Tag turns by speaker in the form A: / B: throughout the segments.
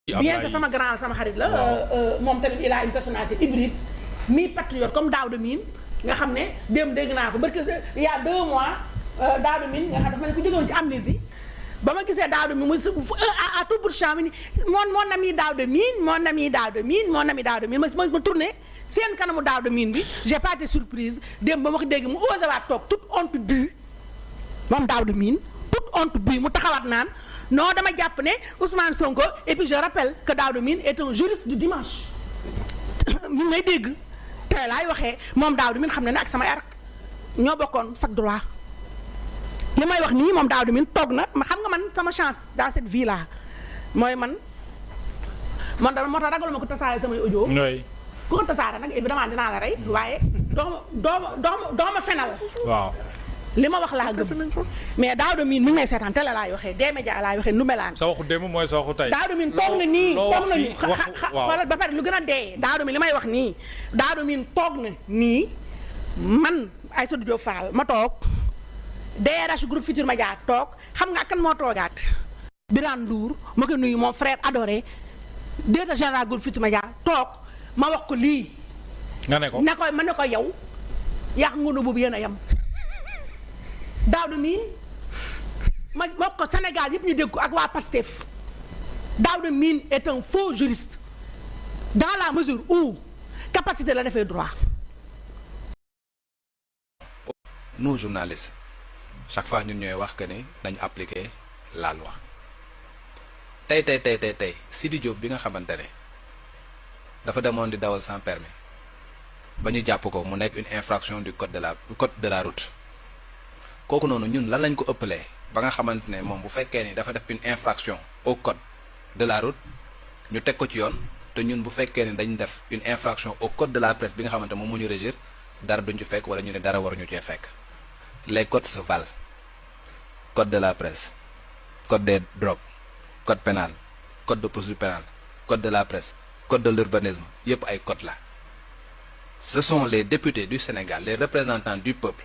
A: bien que sama grand sama xarit la moom tamit il a une personnalité hybride mi patriote comme Daouda Mine nga xam ne démb dégg naa ko parce que il y a 2 mois Daouda Mine nga xam dafa mel ni ku jógoon ci amnésie ba ma gisee Daouda Mine muy à tout bout de champ mi ni mon ami Daouda Mine mon ami Daouda Mine mon ami Daouda Mine ma tourné seen kanamu Daouda Mine bi j'ai pas été surprise démb ba ma ko dégg mu osé waat toog toute honte bu moom Daouda Mine toute honte bu mu taxawaat naan non dama jàpp ne Ousmane Sonko et puis je rappelle que Daouda Mine est un juriste du dimanche mi ngay dégg tey laay waxee moom Daouda Mine xam ne ne ak sama yarak ñoo bokkoon fac droit li may wax nii moom Daouda Mine toog na ma xam nga man sama chance dans cette vie là mooy man dama moo tax ragaluma ko tasaare samay audio ku ko tasaare nag évidemment dinaa la rey waaye dooma fenal
B: waaw
A: li ma wax laa gëm mais Daouda Mine mi ngi may seetaan télé laay waxee D-Média laay waxee Ndoumbelane
B: sa waxu démb mooy sa waxu tey
A: Daouda Mine toog na nii toog na nii xoolal ba pare lu gën a dee Daouda Mine li may wax nii Daouda Mine toog na nii man Aïssatou Diop Fall ma toog DRH groupe Futurs Médias toog xam nga kan moo toogaat Birane Ndour ma ko nuyu mon frère adoré directeur général groupe Futurs Médias toog ma wax ko lii
B: nga ne ko
A: ma ne ko yow yàq ngunu boobu yéen a yem Daouda Mine ma wax ko Sénégal yëpp ñu dégg ko ak waa PASTEF Daouda Mine est un faux juriste dans la mesure où capacité la defee droit.
C: Nous journalistes chaque fois ñun ñooy wax que ni nañu appliquer la loi tey Sidi Diop bi nga xamante ne dafa demoon di dawal sans permis ba ñu jàpp ko mu nekk une infraction du code de la route. kooku noonu ñun lan lañ ko ëppalee ba nga xamante ne moom bu fekkee ni dafa def une infraction au code de la route ñu teg ko ci yoon te ñun bu fekkee ni dañ def une infraction au code de la presse bi nga xamante moom mu ñu régir dara duñ ci fekk wala ñu ne dara waruñu cee fekk les codes se valent code de la presse code des drogues code pénal code de procédure pénale code de la presse code de l'urbanisme yépp ay code la ce sont les députés du Sénégal les représentants du peuple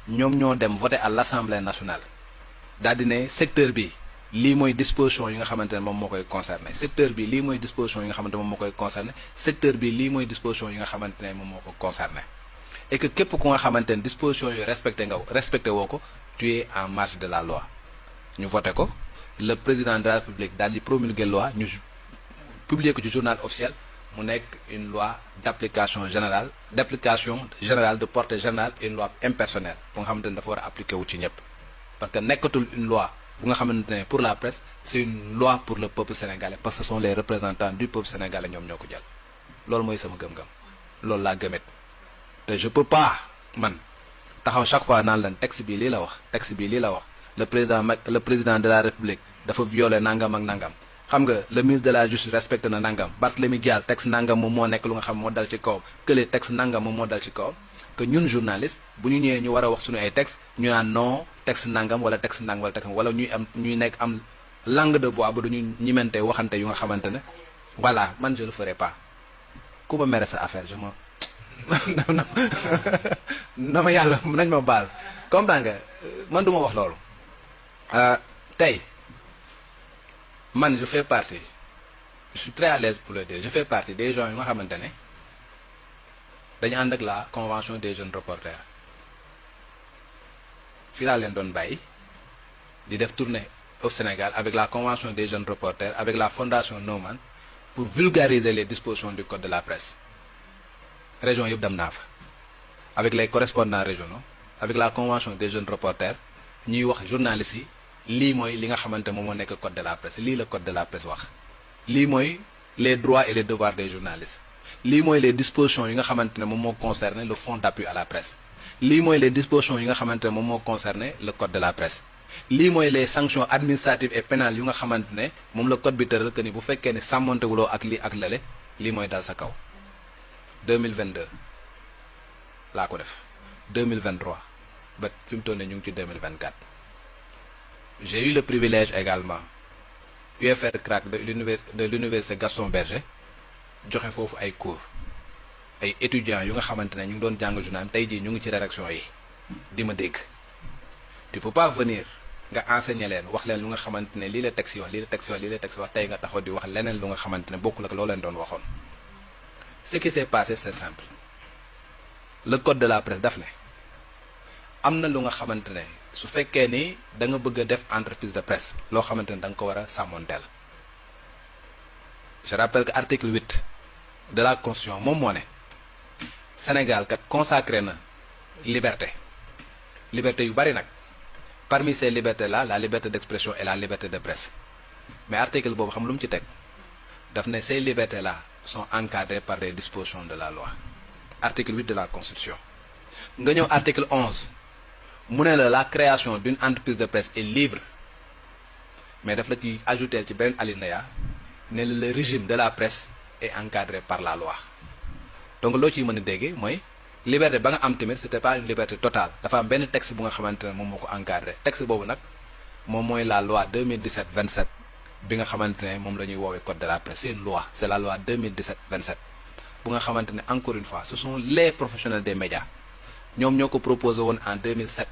C: ñoom ñoo dem voter à l'Assemblée nationale daal di ne secteur bi lii mooy disposition yi nga xamante ne moom moo koy concerné secteur bi lii mooy disposition yi nga xamante ne moom moo koy concerné secteur bi lii mooy disposition yi nga xamante ne moom moo ko concerné et que képp ku nga xamante ne disposition yooyu respecté woo ko tu es en marge de la loi ñu voté ko le président de la République daal di promulguer loi ñu publier ko ci journal officiel mu nekk une loi d'application générale de portée générale et une loi impersonnelle bu nga xamante ne dafa war a appliquer wu ci ñëpp parce que nekkatul une loi bu nga xamante ne pour la presse c'est une loi pour le peuple sénégalais parce que ce sont les représentants du peuple sénégalais ñoom ñoo ko jël loolu mooy sama gëm-gëm loolu laa gëmet te je peux pas man taxaw chaque fois naan leen texte bi lii la wax le président de la République dafa violer nangam ak nangam xam nga le ministre de la justice respecté na nangam Barthélémy Dias texte nangam moom moo nekk lu nga xam moo dal ci kawam kële texte nangam moom moo dal ci kawam que ñun journaliste bu ñu ñëwee ñu war a wax suñu ay texte ñu naan non texte nangam wala texte nangam wala ñuy nekk am langue de bois ba duñu ñimente waxante yu nga xamante ne voilà man je le ferai pas ku ma mere sa affaire je ma na ma yàlla nañ ma baal comprendre nga man du ma wax loolu tey man je fais partie je suis très à l'aise pour le dire je fais partie des gens yu nga xamante ne dañu ànd ak la convention des jeunes reporters fii laa leen doon bàyyi di def tournée au Sénégal avec la convention des jeunes reporters avec la fondation Neumann pour vulgariser les dispositions du code de la presse région yëpp dem naa fa avec les correspondants régionaux avec la convention des jeunes reporters ñuy wax journalistes yi lii mooy li nga xamante moom moo nekk code de la presse lii la code de la presse wax lii mooy les droits et les devoirs des journalistes lii mooy les dispositions yi nga xamante ne moom moo concerné le fonds d'appui à la presse lii mooy les dispositions yi nga xamante ne moom moo concerné le code de la presse lii mooy les sanctions administratives et pénales yu nga xamante ne moom la code bi tëral que ni bu fekkee ne sàmmontewuloo ak lii ak lële lii mooy dal sa kaw 2022 laa ko def 2023 ba fi mu toll nii ñu ngi ci 2024 j'ai eu le privilège également UFR CRAC de l'université Gaston Berger joxe foofu ay cours ay étudiants yu nga xamante ne ñu ngi doon jàng journal tey jii ñu ngi ci rédaction yi di ma dégg tu peux pas venir nga enseigner leen wax leen lu nga xamante ne lii la texte yi wax lii la texte wax lii la texte wax tey nga taxaw di wax leneen lu nga xamante ne bokkul ak loo leen doon waxoon. Ce qui s'est passé c'est simple le code de la presse daf ne am na lu nga xamante ne su fekkee ni da nga bëgg a def entreprise de presse loo xamante ne da nga ko war a sàmmoonteel. Je rappelle que article 8 de la constitution moom moo ne Sénégal kat consacré na liberté yu bari nag parmi ces libertés là la liberté d'expression et la liberté de presse mais article boobu xam lu mu ci teg daf ne ces libertés là sont encadrées par des dispositions de la loi article 8 de la constitution nga ñëw article 11 mu ne la création d'une entreprise de presse est libre mais daf la ci ajouter ci beneen alinéa ne le régime de la presse est encadré par la loi donc loo ciy mën a déggee mooy liberté ba nga am tamit c'était pas une liberté totale dafa am benn texte bu nga xamante ne moom moo ko encadré texte boobu nag moom mooy la loi 2017-27 bi nga xamante ne moom la ñuy woowee code de la presse c'est une loi c'est la loi 2017-27 bu nga xamante ne encore une fois ce sont les professionnels des médias ñoom ñoo ko proposé woon en 2007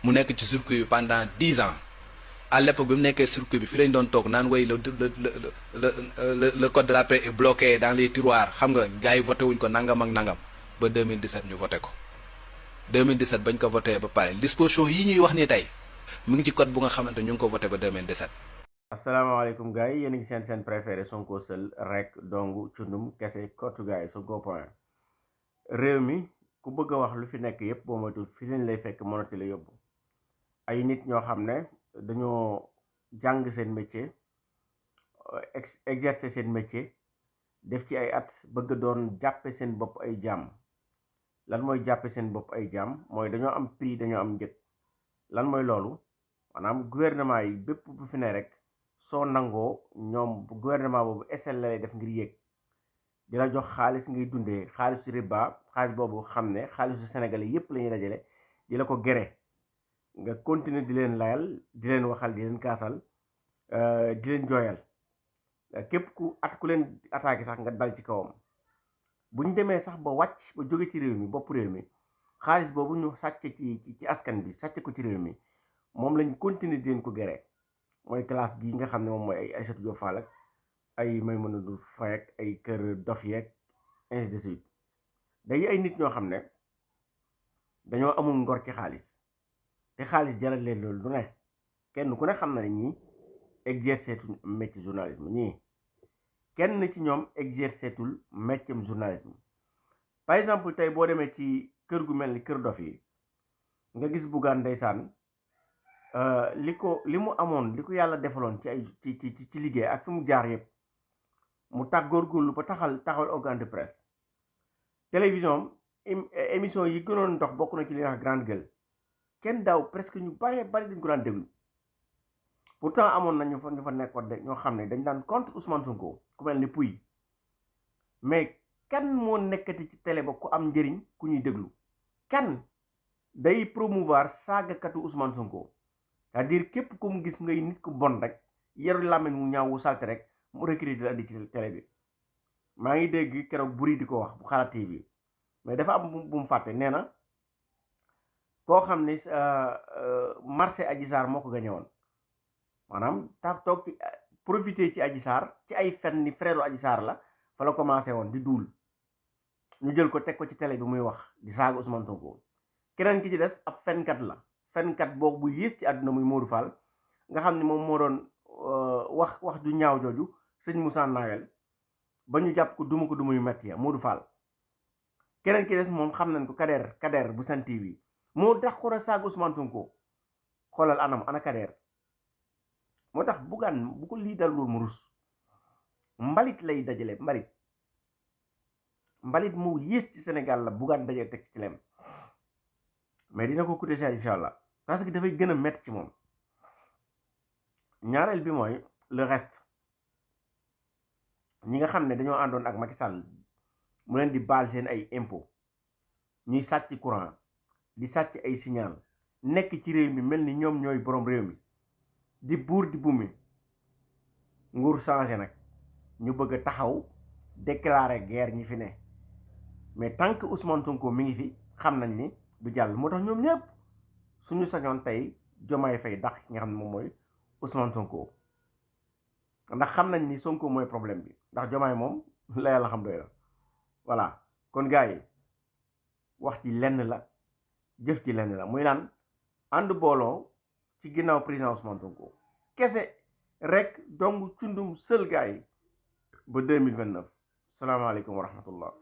C: mu nekk ci circuit bi pendant 10 ans à l'époque bi mu nekkee circuit bi fi lañ doon toog naan way le code de la presse est bloqué dans les tiroirs xam nga gars yi voté wuñ ko nangam ak nangam ba 2017 ñu voté ko 2017 bañ ko voté ba pare disposition yi ñuy wax ni tey mu ngi ci code bu nga xamante ñu ngi ko voté ba 2017.
D: asalaamaaleykum gars yi yéen a ngi seen préféré Sonko seul rek dong cundum kese kottu gars yi Sonko point réew mi ku bëgg a wax lu fi nekk yépp boo moytul fi leen lay fekk mënati la yóbbu ay nit ñoo xam ne dañoo jàng seen métier exercer seen métier def ci ay at bëgg doon jàppe seen bopp ay jaam lan mooy jàppe seen bopp ay jaam mooy dañoo am prix dañoo am njëg lan mooy loolu maanaam gouvernement yi bépp bu fi ne rek soo nangoo ñoom gouvernement boobu SL lay def ngir yéeg di la jox xaalis ngay dundee xaalisu riba xaalis boobu xam ne xaalisu sénégalais yépp la ñuy dajale di la ko gere nga continuer di leen layal di leen waxal di leen kaasal di leen jooyal képp ku leen attaqué sax nga dal ci kawam bu ñu demee sax ba wàcc ba jóge ci réew mi bopp réew mi xaalis boobu ñu sàcc ci askan bi sàcc ko ci réew mi moom lañ continuer di leen ko gere mooy classe gi nga xam ne moom mooy ay Aïssatou Diop Fall ak ay Maïmouna Faye ak ay kër dof yeeg ainsi de suite day ay nit ñoo xam ne dañoo amul ngor ci xaalis te xaalis jaral leen loolu du ne kenn ku ne xam na ne ñii exercetul métier journalisme ñii kenn ci ñoom exercetul métier journalisme par exemple tey boo demee ci kër gu mel ni kër dof yi nga gis Bougane ndeysaan li mu amoon li ko yàlla defaloon ci ay ci liggéey ak fi mu jaar yëpp mu tax góorgóorlu ba taxawal organe de presse télévision émission yi gënoon dox bokk na ci li ñuy wax grande gueule kenn daaw presque ñu bari dañ ko daan déglu pourtant amoon na ñu fa nekkoon de ñoo xam ne dañ daan contre Ousmane Sonko ku mel ni Pouy mais kan moo nekkati ci télé ba ku am njëriñ ku ñuy déglu kan day promouvoir saagakatu Ousmane Sonko c'est-à-dire képp ku mu gis ngay nit ku bon rek yaru làmmiñ mu ñaaw wu salte rek mu recruter la andi ci télé bi maa ngi dégg keroog buri di ko wax bu Xalaat TV mais dafa am bu mu fàtte nee na koo xam ne marché Adji Sarr moo ko gañe woon maanaam tax toog ci profité ci Adji Sarr ci ay fen ni frère Adji Sarr la fa la commencé woon di duul ñu jël ko teg ko ci télé bi muy wax di saaga Ousmane Sonko keneen ki ci des ab fenkat la fenkat boobu bu yées ci àdduna muy Modou Fall nga xam ne moom moo doon wax du ñaaw jooju sëñ Moussa Nawel ba ñu jàpp ko duma yu metti ya Modou Fall keneen ki des moom xam nañ ko Kader bu Sen TV moo tax ko a saaga Ousmane Sonko xoolal anam ana Kader moo tax Bougane bu ko lii dal loolu mu rus mbalit lay dajale mbalit mu yées ci Sénégal la Bougane dajale teg ci lem mais dina ko coûter cher incha allah parce que dafay gën a métti ci moom ñaareel bi mooy le reste ñi nga xam ne dañoo àndoon ak Macky Sall mu leen di baal seen ay impôt ñuy sàcc courant di sàcc ay signal nekk ci réew mi mel ni ñoom ñooy borom réew mi di buur di bumi nguur changé nag ñu bëgg a taxaw déclarer guerre ñi fi ne mais tant que Ousmane Sonko mi ngi fi xam nañ ni du jàll moo tax ñoom ñëpp suñu sañoon tey Diomaye Faye dàq ki nga xam ne moom mooy Ousmane Sonko ndax xam nañ ni Sonko mooy problème bi ndax Diomaye moom la yàlla xam doy la voilà kon gars yi wax ci lenn la jëf ci lenn la muy naan ànd booloo ci ginnaaw président Ousmane Sonko kese rek dong cundum sël gars yi ba 2029 salaamaaleykum wa rahmatullah